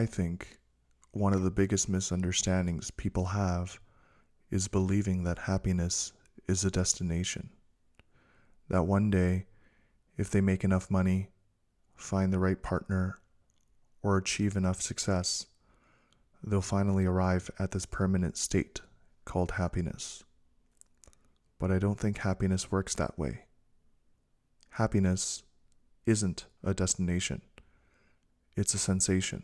I think one of the biggest misunderstandings people have is believing that happiness is a destination. That one day, if they make enough money, find the right partner, or achieve enough success, they'll finally arrive at this permanent state called happiness. But I don't think happiness works that way. Happiness isn't a destination. It's a sensation.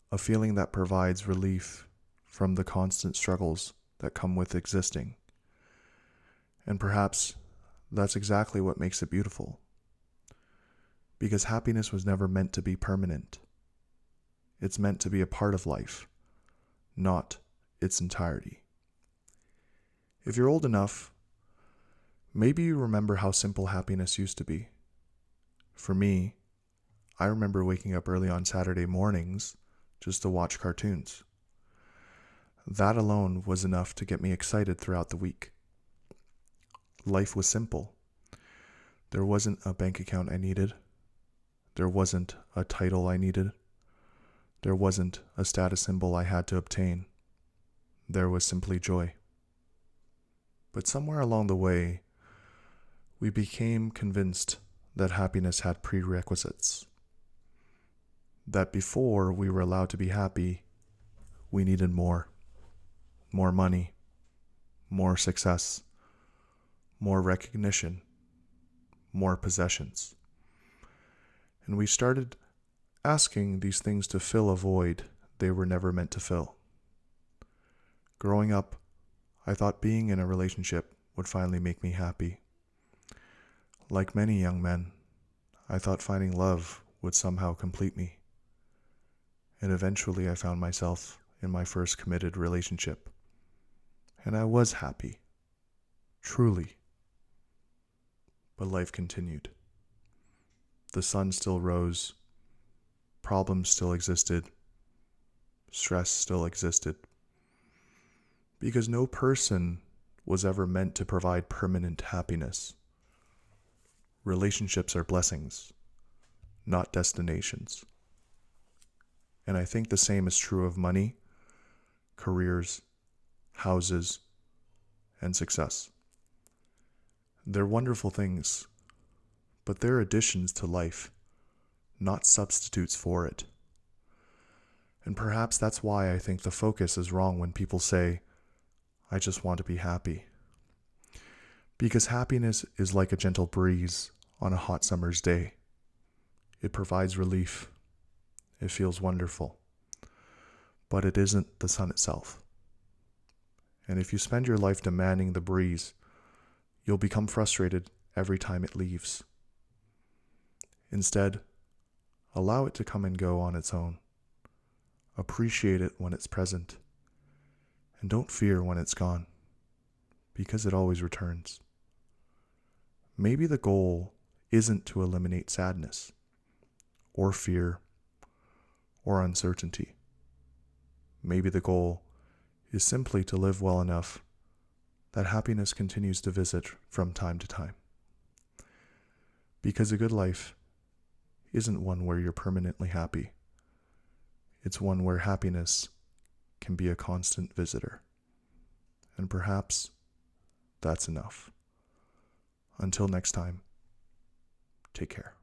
A feeling that provides relief from the constant struggles that come with existing. And perhaps that's exactly what makes it beautiful. Because happiness was never meant to be permanent. It's meant to be a part of life, not its entirety. If you're old enough, maybe you remember how simple happiness used to be. For me, I remember waking up early on Saturday mornings just to watch cartoons. That alone was enough to get me excited throughout the week. Life was simple. There wasn't a bank account I needed. There wasn't a title I needed. There wasn't a status symbol I had to obtain. There was simply joy. But somewhere along the way, we became convinced that happiness had prerequisites. That before we were allowed to be happy, we needed more. More money, more success, more recognition, more possessions. And we started asking these things to fill a void they were never meant to fill. Growing up, I thought being in a relationship would finally make me happy. Like many young men, I thought finding love would somehow complete me. And eventually I found myself in my first committed relationship. And I was happy. Truly. But life continued. The sun still rose. Problems still existed. Stress still existed. Because no person was ever meant to provide permanent happiness. Relationships are blessings, not destinations. And I think the same is true of money, careers, houses, and success. They're wonderful things, but they're additions to life, not substitutes for it. And perhaps that's why I think the focus is wrong when people say, I just want to be happy. Because happiness is like a gentle breeze on a hot summer's day. It provides relief. It feels wonderful. But it isn't the sun itself. And if you spend your life demanding the breeze, you'll become frustrated every time it leaves. Instead, allow it to come and go on its own. Appreciate it when it's present. And don't fear when it's gone, because it always returns. Maybe the goal isn't to eliminate sadness, or fear, or uncertainty. Maybe the goal is simply to live well enough that happiness continues to visit from time to time. Because a good life isn't one where you're permanently happy. It's one where happiness can be a constant visitor. And perhaps that's enough. Until next time, take care.